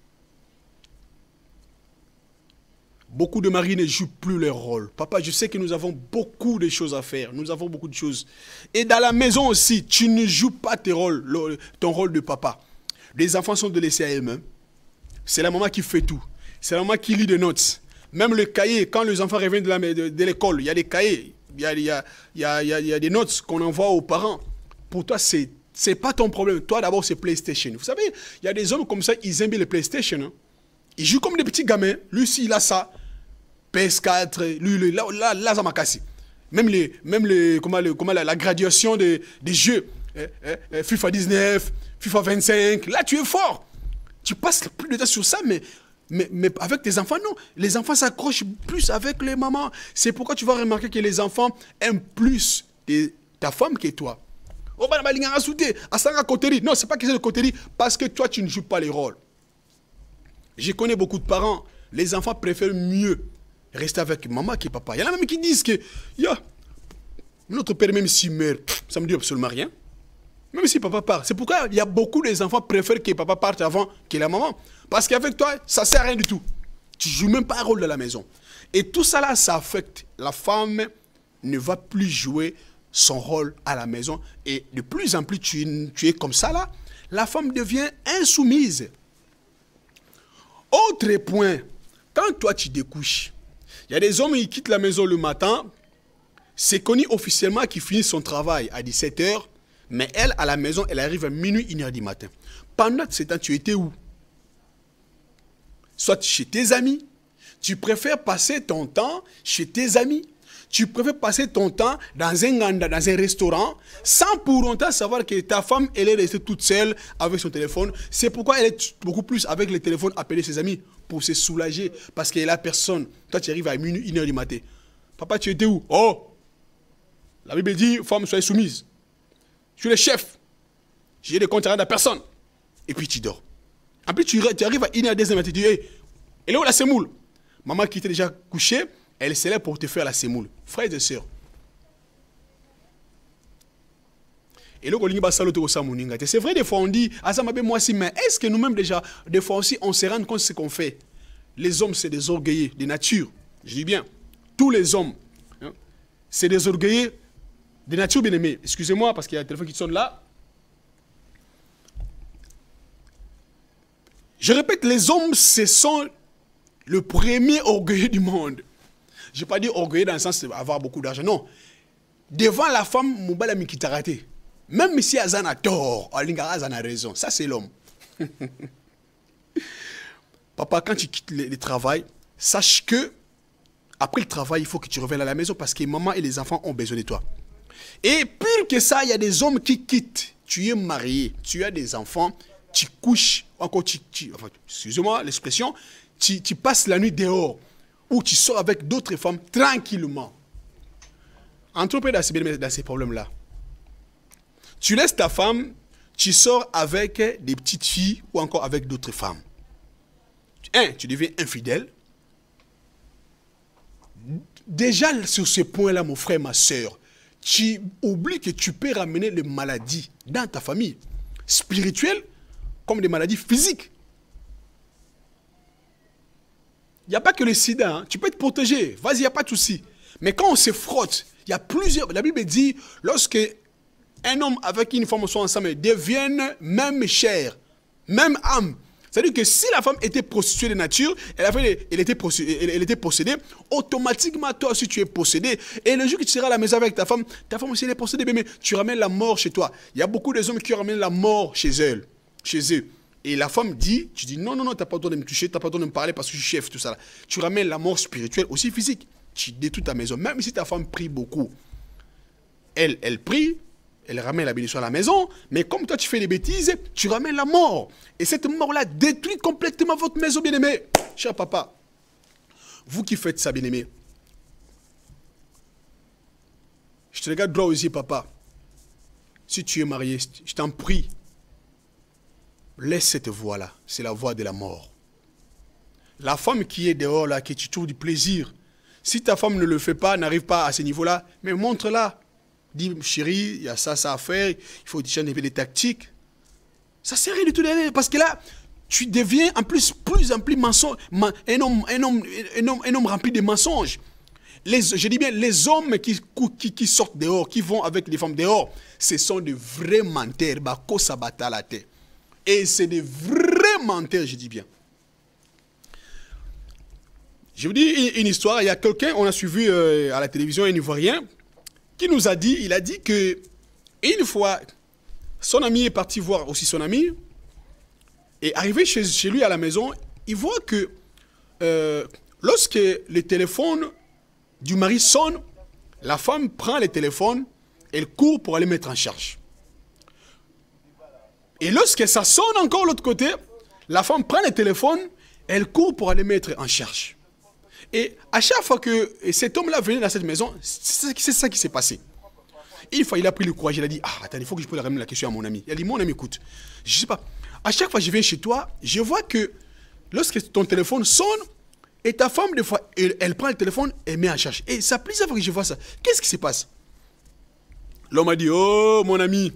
Beaucoup de maris ne jouent plus leur rôle. Papa, je sais que nous avons beaucoup de choses à faire. Nous avons beaucoup de choses. Et dans la maison aussi, tu ne joues pas ton rôle de papa. Les enfants sont laissés à eux-mêmes. C'est la maman qui fait tout. C'est la maman qui lit des notes. Même le cahier, quand les enfants reviennent de l'école, il y a des cahiers, il y a des notes qu'on envoie aux parents. Pour toi, c'est pas ton problème. Toi, d'abord, c'est PlayStation. Vous savez, il y a des hommes comme ça, ils aiment bien les PlayStation. Hein. Ils jouent comme des petits gamins. Lui, aussi, il a ça. PS4, lui, là, ça m'a cassé. Même la graduation des jeux, FIFA 19, FIFA 25, là, tu es fort. Tu passes plus de temps sur ça, mais avec tes enfants, non. Les enfants s'accrochent plus avec les mamans. C'est pourquoi tu vas remarquer que les enfants aiment plus ta femme que toi. Oh, non, c'est pas que c'est de coterie, parce que toi, tu ne joues pas les rôles. Je connais beaucoup de parents, les enfants préfèrent mieux rester avec maman que papa. Il y en a même qui disent que notre père, même s'il meurt, ça ne me dit absolument rien. Même si papa part. C'est pourquoi il y a beaucoup d'enfants qui préfèrent que papa parte avant que la maman. Parce qu'avec toi, ça ne sert à rien du tout. Tu ne joues même pas un rôle dans la maison. Et tout ça là, ça affecte. La femme ne va plus jouer son rôle à la maison. Et de plus en plus, tu es comme ça là, la femme devient insoumise. Autre point, quand toi tu découches, il y a des hommes qui quittent la maison le matin, c'est connu officiellement qu'ils finissent son travail à 17h, mais elle, à la maison, elle arrive à minuit, 1h du matin. Pendant ce temps, tu étais où? Soit chez tes amis, tu préfères passer ton temps chez tes amis, tu préfères passer ton temps dans un restaurant, sans pour autant savoir que ta femme, elle est restée toute seule avec son téléphone. C'est pourquoi elle est beaucoup plus avec le téléphone, appeler ses amis pour se soulager, parce qu'elle n'a personne. Toi, tu arrives à minuit, 1h du matin. Papa, tu étais où? Oh! La Bible dit, femme, soyez soumise. Je suis le chef. J'ai des comptes à rendre à personne. Et puis tu dors. En plus, tu arrives à 1h, 2h du matin, tu dis, hey, elle est où la semoule? Maman qui était déjà couchée, elle s'est là pour te faire la semoule. Frères et sœurs, Et le Kolingi Basalo to Samuninga. C'est vrai, des fois on dit, Azamabe moi si, mais est-ce que nous-mêmes déjà, des fois aussi, on se rend compte de ce qu'on fait? Les hommes, c'est des orgueilleux de nature. Je dis bien, tous les hommes, hein, c'est des orgueilleux de nature, bien aimé. Excusez-moi, parce qu'il y a un téléphone qui sonne là. Je répète, les hommes, ce sont le premier orgueilleux du monde. Je ne vais pas dire orgueilleux dans le sens d'avoir beaucoup d'argent, non. Devant la femme, Moubala Mikitarate. Même si Azan a tort, Alingara Azan a raison. Ça, c'est l'homme. Papa, quand tu quittes le travail, sache que après le travail, il faut que tu reviennes à la maison parce que maman et les enfants ont besoin de toi. Et pire que ça, il y a des hommes qui quittent. Tu es marié, tu as des enfants, tu couches, encore enfin, excusez-moi l'expression, tu passes la nuit dehors ou tu sors avec d'autres femmes tranquillement. Entreprenez dans ces problèmes-là. Tu laisses ta femme, tu sors avec des petites filles ou encore avec d'autres femmes. Tu deviens infidèle. Déjà, sur ce point-là, mon frère, ma soeur, tu oublies que tu peux ramener les maladies dans ta famille, spirituelles comme des maladies physiques. Il n'y a pas que le sida, hein. Tu peux te protéger, vas-y, il n'y a pas de souci. Mais quand on se frotte, il y a plusieurs... La Bible dit, lorsque un homme avec une femme sont ensemble, deviennent même chair, même âme. C'est-à-dire que si la femme était prostituée de nature, elle était possédée, automatiquement, toi aussi, tu es possédé. Et le jour que tu seras à la maison avec ta femme aussi, elle est possédée, mais tu ramènes la mort chez toi. Il y a beaucoup de hommes qui ramènent la mort chez eux. Et la femme dit, tu dis, non, tu n'as pas le droit de me toucher, tu n'as pas le droit de me parler parce que je suis chef, tout ça. Là. Tu ramènes la mort spirituelle, aussi physique. Tu détruis ta maison. Même si ta femme prie beaucoup, elle prie, elle ramène la bénédiction à la maison, mais comme toi tu fais des bêtises, tu ramènes la mort. Et cette mort-là détruit complètement votre maison, bien-aimé. Cher papa, vous qui faites ça, bien-aimé, je te regarde droit aux yeux, papa. Si tu es marié, je t'en prie, laisse cette voie-là. C'est la voie de la mort. La femme qui est dehors, là, qui tu trouves du plaisir, si ta femme ne le fait pas, n'arrive pas à ce niveau-là, mais montre-la. Dis, chérie, il y a ça à faire, il faut changer des tactiques. Ça sert à rien du tout d'aller, parce que là, tu deviens en plus mensonge, un homme rempli de mensonges. Je dis bien, les hommes qui sortent dehors, qui vont avec les femmes dehors, ce sont de vrais menteurs. Et c'est de vrais menteurs, je dis bien. Je vous dis une histoire, il y a quelqu'un, on a suivi à la télévision, un Ivoirien, qui nous a dit, il a dit que une fois, son ami est parti voir aussi son ami, et arrivé chez lui à la maison, il voit que lorsque le téléphone du mari sonne, la femme prend le téléphone, elle court pour aller mettre en charge. Et lorsque ça sonne encore de l'autre côté, la femme prend le téléphone, elle court pour aller mettre en charge. Et à chaque fois que cet homme-là venait dans cette maison, c'est ça qui s'est passé. Une fois, il a pris le courage, il a dit, attends, il faut que je pose la question à mon ami. Il a dit, mon ami, écoute, je ne sais pas, à chaque fois que je viens chez toi, je vois que lorsque ton téléphone sonne, et ta femme, des fois, elle prend le téléphone et met en charge. Et ça plusieurs fois que je vois ça. Qu'est-ce qui se passe? L'homme a dit, oh, mon ami,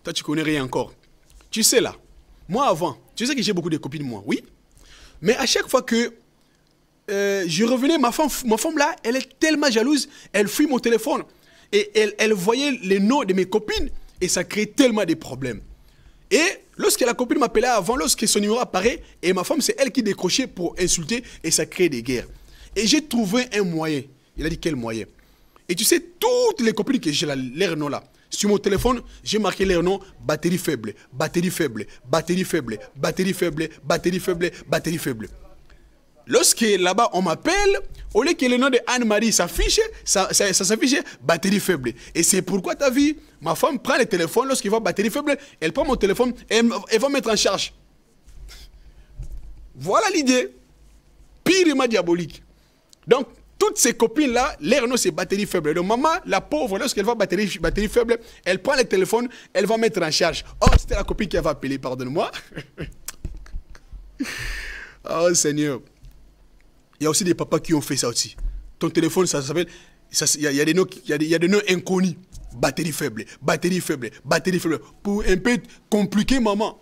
toi, tu connais rien encore. Tu sais là, moi avant, tu sais que j'ai beaucoup de copines, moi, oui. Mais à chaque fois que je revenais, ma femme là, elle est tellement jalouse, elle fuit mon téléphone. Et elle voyait les noms de mes copines et ça crée tellement de problèmes. Et lorsque la copine m'appelait avant, lorsque son numéro apparaît, et ma femme, c'est elle qui décrochait pour insulter et ça crée des guerres. Et j'ai trouvé un moyen. Il a dit quel moyen? Et tu sais, toutes les copines que j'ai leur nom là, sur mon téléphone, j'ai marqué leur nom, batterie faible, batterie faible, batterie faible, batterie faible, batterie faible, batterie faible. Lorsque là-bas on m'appelle, au lieu que le nom de Anne-Marie s'affiche, ça s'affiche batterie faible. Et c'est pourquoi tu as vu, ma femme prend le téléphone, lorsqu'il voit batterie faible, elle prend mon téléphone et elle va mettre en charge. Voilà l'idée. Purement diabolique. Donc, toutes ces copines-là, leur nom c'est batterie faible. Donc, maman, la pauvre, lorsqu'elle voit batterie faible, elle prend le téléphone, elle va mettre en charge. Oh, c'était la copine qui avait appelé, pardonne-moi. Oh, Seigneur. Il y a aussi des papas qui ont fait ça aussi. Ton téléphone, ça s'appelle... Il y a des noms, il y a des noms inconnus. Batterie faible, batterie faible, batterie faible. Pour un peu compliquer maman.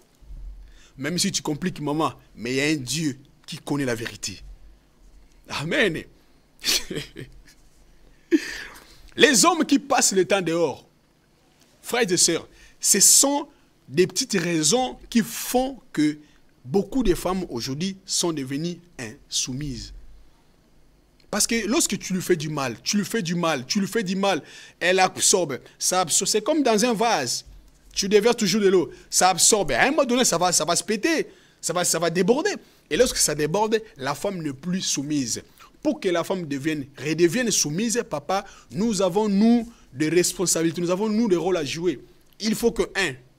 Même si tu compliques maman, mais il y a un Dieu qui connaît la vérité. Amen. Les hommes qui passent le temps dehors, frères et sœurs, ce sont des petites raisons qui font que beaucoup de femmes aujourd'hui sont devenues insoumises. Parce que lorsque tu lui fais du mal, tu lui fais du mal, tu lui fais du mal, elle absorbe. Ça absorbe. C'est comme dans un vase. Tu déverses toujours de l'eau. Ça absorbe. À un moment donné, ça va se péter. Ça va déborder. Et lorsque ça déborde, la femme n'est plus soumise. Pour que la femme redevienne soumise, papa, nous avons, nous, des responsabilités. Nous avons, nous, des rôles à jouer. Il faut que,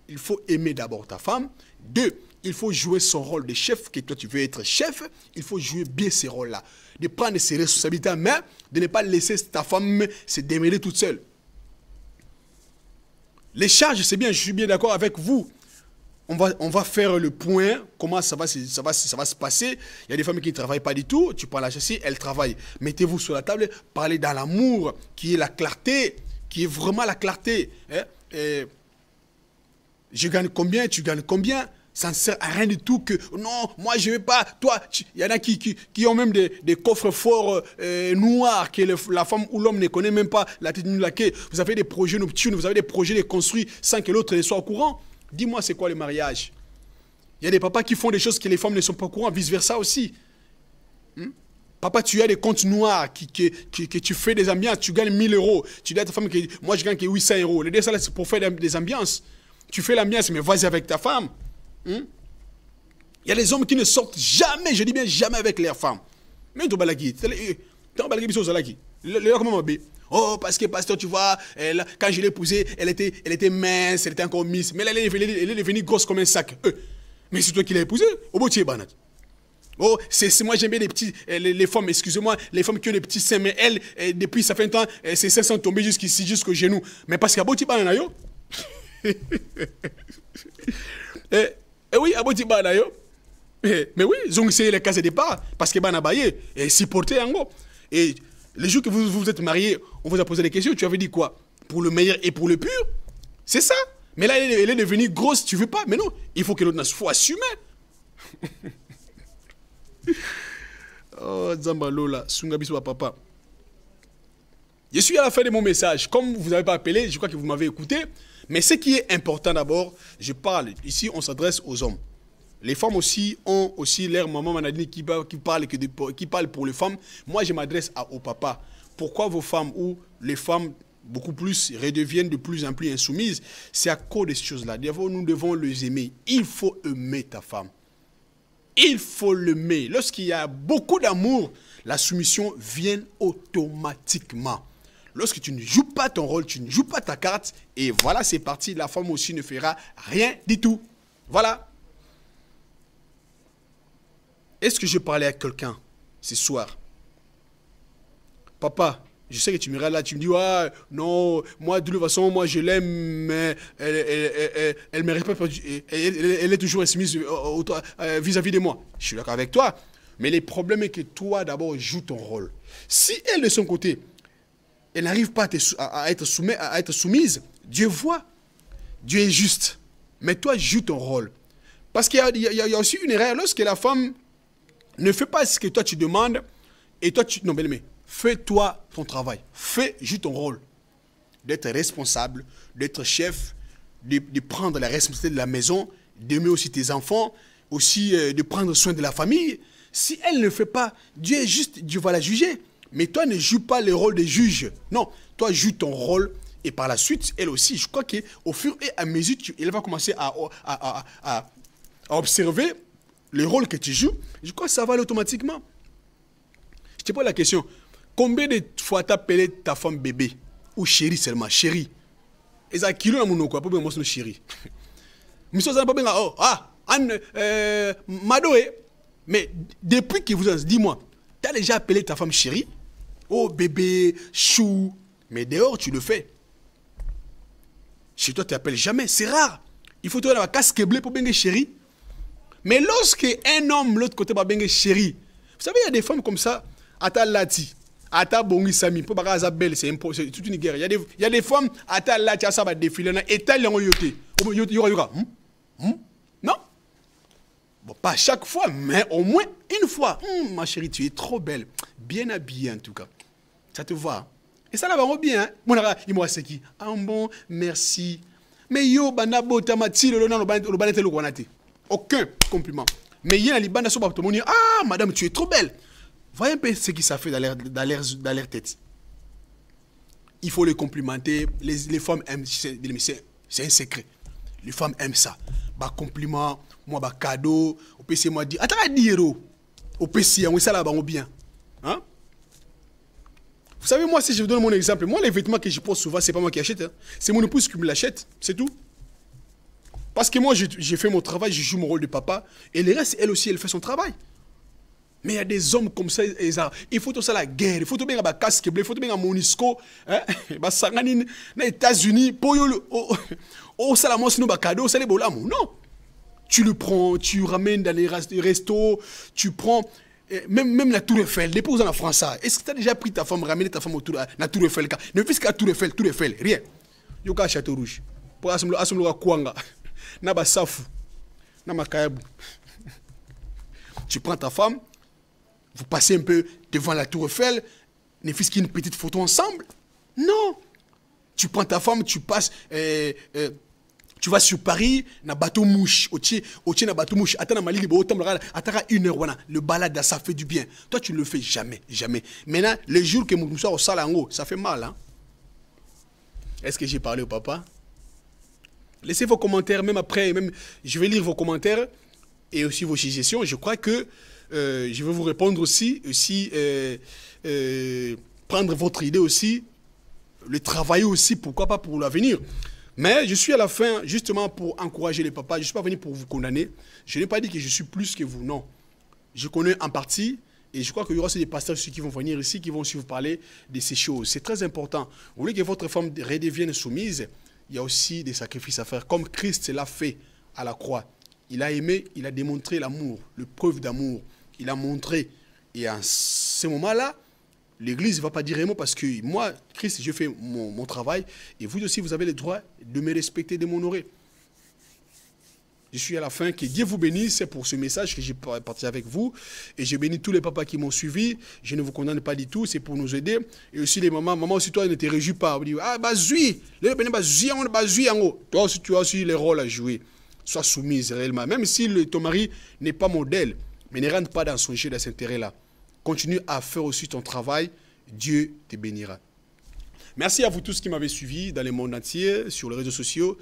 il faut aimer d'abord ta femme. 2, il faut jouer son rôle de chef, que toi tu veux être chef. Il faut jouer bien ces rôles-là. De prendre ses responsabilités en main, de ne pas laisser ta femme se démêler toute seule. Les charges, c'est bien, je suis bien d'accord avec vous. On va faire le point, comment ça va se passer. Il y a des femmes qui ne travaillent pas du tout, tu prends la chassis, elles travaillent. Mettez-vous sur la table, parlez dans l'amour, qui est la clarté, qui est vraiment la clarté. Hein? Je gagne combien, tu gagnes combien? Ça ne sert à rien du tout que, non, moi je ne vais pas, toi, il y en a qui ont même des coffres forts noirs que la femme ou l'homme ne connaît même pas la technique laquelle. Vous avez des projets nocturnes, vous avez des projets de construire sans que l'autre ne soit au courant. Dis-moi, c'est quoi le mariage? Il y a des papas qui font des choses que les femmes ne sont pas au courant, vice-versa aussi. Papa, tu as des comptes noirs que tu fais des ambiances, tu gagnes 1000 euros. Tu dis à ta femme que moi je gagne que 800 euros. Les deux salaires, c'est pour faire des ambiances. Tu fais l'ambiance, mais vas-y avec ta femme. Il y a des hommes qui ne sortent jamais, je dis bien jamais avec leurs femmes. Mais tu balaki, oh, parce que pasteur, tu vois, quand je l'ai épousée, elle était mince, elle était encore miss, mais elle est devenue grosse comme un sac. Mais c'est toi qui l'as épousée, au bout de banat. Oh, c'est moi j'aime bien les femmes, excusez-moi, les femmes qui ont des petits seins, mais elles, depuis ça fait un temps, ses seins sont tombés jusqu'ici, jusqu'au genou. Mais parce qu'à bout de banat, yo. Oui, à Boti Banayo. Mais oui, ils ont essayé les cases de départ parce que Banabaye est supporté en gros. Et le jour que vous vous êtes mariés, on vous a posé des questions, tu avais dit quoi? Pour le meilleur et pour le pur? C'est ça. Mais là, elle est devenue grosse, tu veux pas? Mais non, il faut que l'autre faut assumer. Oh, Zambalola, Sungabiso papa. Je suis à la fin de mon message. Comme vous n'avez pas appelé, je crois que vous m'avez écouté. Mais ce qui est important d'abord, je parle, ici on s'adresse aux hommes. Les femmes aussi ont aussi leur maman Manadine qui parle pour les femmes. Moi je m'adresse aux papas. Pourquoi vos femmes ou les femmes beaucoup plus redeviennent de plus en plus insoumises? C'est à cause de ces choses-là. Nous devons les aimer. Il faut aimer ta femme. Il faut l'aimer. Lorsqu'il y a beaucoup d'amour, la soumission vient automatiquement. Lorsque tu ne joues pas ton rôle, tu ne joues pas ta carte, et voilà, c'est parti, la femme aussi ne fera rien du tout. Voilà. Est-ce que je parlais à quelqu'un ce soir? Papa, je sais que tu me regardes là, tu me dis, ouais, non, moi, de toute façon, moi, je l'aime, mais elle me respecte, elle est toujours insoumise vis-à-vis de moi. Je suis d'accord avec toi, mais le problème est que toi, d'abord, joue ton rôle. Si elle, de son côté, elle n'arrive pas à être soumise, Dieu voit. Dieu est juste. Mais toi, joue ton rôle. Parce qu'il y a aussi une erreur. Lorsque la femme ne fait pas ce que toi tu demandes, et toi tu... Non, mais fais-toi ton travail. Joue ton rôle. D'être responsable, d'être chef, de prendre la responsabilité de la maison, d'aimer aussi tes enfants, aussi de prendre soin de la famille. Si elle ne fait pas, Dieu est juste, Dieu va la juger. Mais toi, ne joue pas le rôle de juge. Non, toi, joue ton rôle. Et par la suite, elle aussi, je crois qu'au fur et à mesure, elle va commencer à observer le rôle que tu joues. Je crois que ça va aller automatiquement. Je te pose la question. Combien de fois tu as appelé ta femme bébé? Ou chérie seulement? Chérie. Et ça, kilo na mono quoi? Pas bien, moi, c'est chérie. Mais ça, pas bien. Oh, Madoé. Mais depuis que vous avez, dis-moi, tu as déjà appelé ta femme chérie? Oh bébé, chou. Mais dehors, tu le fais. Chez toi, tu n'appelles jamais. C'est rare. Il faut te donner la casque bleue pour bien chérie. Mais lorsque un homme, l'autre côté, va bien chérie. Vous savez, il y a des femmes comme ça. Ata lati. Ata bongi sami, pour bagaza belle, c'est toute une guerre. Il y a des femmes, ata là, tu as ça va défiler, et tel en yoté. Yoga. Non? Bon, pas chaque fois, mais au moins une fois. Ma chérie, tu es trop belle. Bien habillée en tout cas. Ça te va. Et ça là va bien. Mon ara, il m'a dit qui? Ah bon, merci. Mais yo, banabo, tamati, le banete le guanate. Aucun compliment. Mais il y a les bandes sur ah, madame, tu es trop belle. Voyez un peu ce qui ça fait dans leur tête. Il faut les complimenter. Les femmes aiment, c'est un secret. Les femmes aiment ça. Bah compliment, moi bah cadeau, au PC moi dit, attends à dire au PC, on ça là bas bien. Hein? Vous savez moi si je vous donne mon exemple, moi les vêtements que je porte souvent, c'est pas moi qui achète, hein. C'est mon épouse qui me l'achète, c'est tout. Parce que moi j'ai fait mon travail, je joue mon rôle de papa et le reste elle aussi elle fait son travail. Mais il y a des hommes comme ça, il faut tout ça la guerre, il faut tout bien un casque bleu, il faut tout bien un monisco, hein, bah ça gagne les États-Unis, pour oh ça la moi sinon bah cadeau, ça les bolamo, non. Tu le prends, tu ramènes dans les restos, tu prends même la Tour Eiffel, dépose en France. Est-ce que tu as déjà pris ta femme, ramené ta femme autour de la Tour Eiffel? Ne fais qu'à Tour Eiffel, rien. Yoka Château Rouge. Pour assembler Kwanga, Naba Safu, Nama Kayabu. Tu prends ta femme. Vous passez un peu devant la Tour Eiffel, ne faites qu'une petite photo ensemble. Non. Tu prends ta femme, tu passes, tu vas sur Paris, na bateau mouche, au na bateau mouche, attends na Mali, attends une heure, le balade, ça fait du bien. Toi, tu ne le fais jamais, jamais. Maintenant, le jour que nous sommes au salango, ça fait mal, hein. Est-ce que j'ai parlé au papa? Laissez vos commentaires, même après, même, je vais lire vos commentaires et aussi vos suggestions. Je crois que je vais vous répondre aussi prendre votre idée aussi, le travailler aussi, pourquoi pas pour l'avenir. Mais je suis à la fin justement pour encourager les papas. Je ne suis pas venu pour vous condamner. Je n'ai pas dit que je suis plus que vous, non. Je connais en partie et je crois qu'il y aura aussi des pasteurs qui vont venir ici, qui vont aussi vous parler de ces choses. C'est très important. Vous voulez que votre femme redevienne soumise, il y a aussi des sacrifices à faire, comme Christ l'a fait à la croix. Il a aimé, il a démontré l'amour, le preuve d'amour. Il a montré. Et à ce moment-là, l'Église ne va pas dire un mot parce que moi, Christ, je fais mon travail. Et vous aussi, vous avez le droit de me respecter, de m'honorer. Je suis à la fin. Que Dieu vous bénisse pour ce message que j'ai partagé avec vous. Et je bénis tous les papas qui m'ont suivi. Je ne vous condamne pas du tout. C'est pour nous aider. Et aussi les mamans. Maman aussi, toi, ne te réjouis pas. On dit, ah, bah, zui. Toi aussi, tu as aussi les rôles à jouer. Sois soumise réellement. Même si ton mari n'est pas modèle. Mais ne rentre pas dans son jeu, dans cet intérêt-là. Continue à faire aussi ton travail. Dieu te bénira. Merci à vous tous qui m'avez suivi dans le monde entier, sur les réseaux sociaux.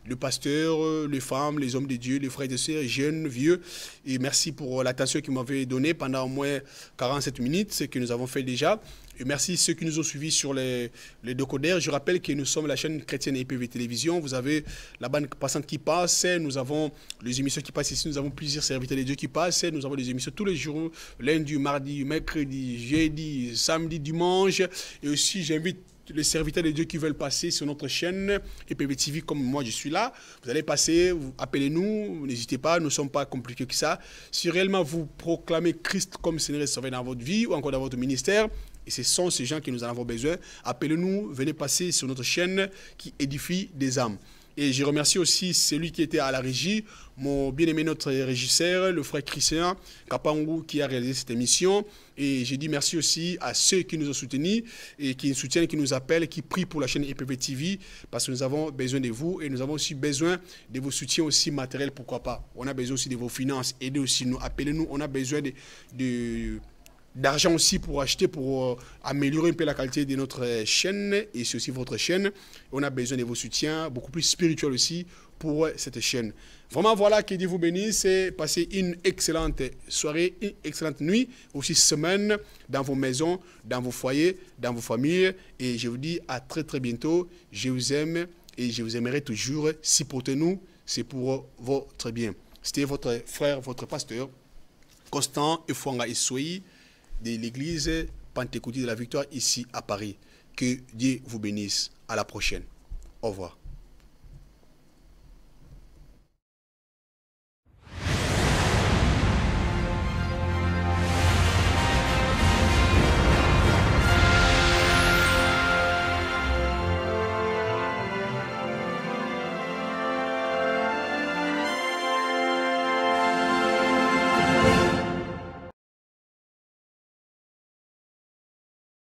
Le pasteur, les femmes, les hommes de Dieu, les frères et sœurs, jeunes, vieux. Et merci pour l'attention qu'ils m'avaient donnée pendant au moins 47 minutes, ce que nous avons fait déjà. Et merci à ceux qui nous ont suivis sur les décodeurs. Je rappelle que nous sommes la chaîne chrétienne IPV Télévision. Vous avez la bande passante qui passe. Nous avons les émissions qui passent ici. Nous avons plusieurs serviteurs de Dieu qui passent. Nous avons des émissions tous les jours. Lundi, mardi, mercredi, jeudi, samedi, dimanche. Et aussi, j'invite les serviteurs de Dieu qui veulent passer sur notre chaîne IPV TV comme moi je suis là. Vous allez passer, appelez-nous, n'hésitez pas, nous ne sommes pas compliqués que ça. Si réellement vous proclamez Christ comme Seigneur et Sauveur dans votre vie ou encore dans votre ministère, et ce sont ces gens que nous en avons besoin, appelez-nous, venez passer sur notre chaîne qui édifie des âmes. Et je remercie aussi celui qui était à la régie, mon bien-aimé notre régisseur, le frère Christian Kapangou, qui a réalisé cette émission. Et j'ai dit merci aussi à ceux qui nous ont soutenus et qui nous soutiennent, qui nous appellent, qui prient pour la chaîne IPV TV, parce que nous avons besoin de vous et nous avons aussi besoin de vos soutiens aussi matériels, pourquoi pas. On a besoin aussi de vos finances, aidez aussi nous, appelez-nous, on a besoin d'argent aussi pour acheter, pour améliorer un peu la qualité de notre chaîne et c'est aussi votre chaîne. On a besoin de vos soutiens, beaucoup plus spirituels aussi pour cette chaîne. Vraiment, voilà, que Dieu vous bénisse et passez une excellente soirée, une excellente nuit, aussi semaine dans vos maisons, dans vos foyers, dans vos familles. Et je vous dis à très très bientôt. Je vous aime et je vous aimerai toujours. Supportez-nous, c'est pour votre bien. C'était votre frère, votre pasteur, Constant Efwanga Issoyi, de l'église Pentecôtiste de la Victoire ici à Paris. Que Dieu vous bénisse. À la prochaine. Au revoir.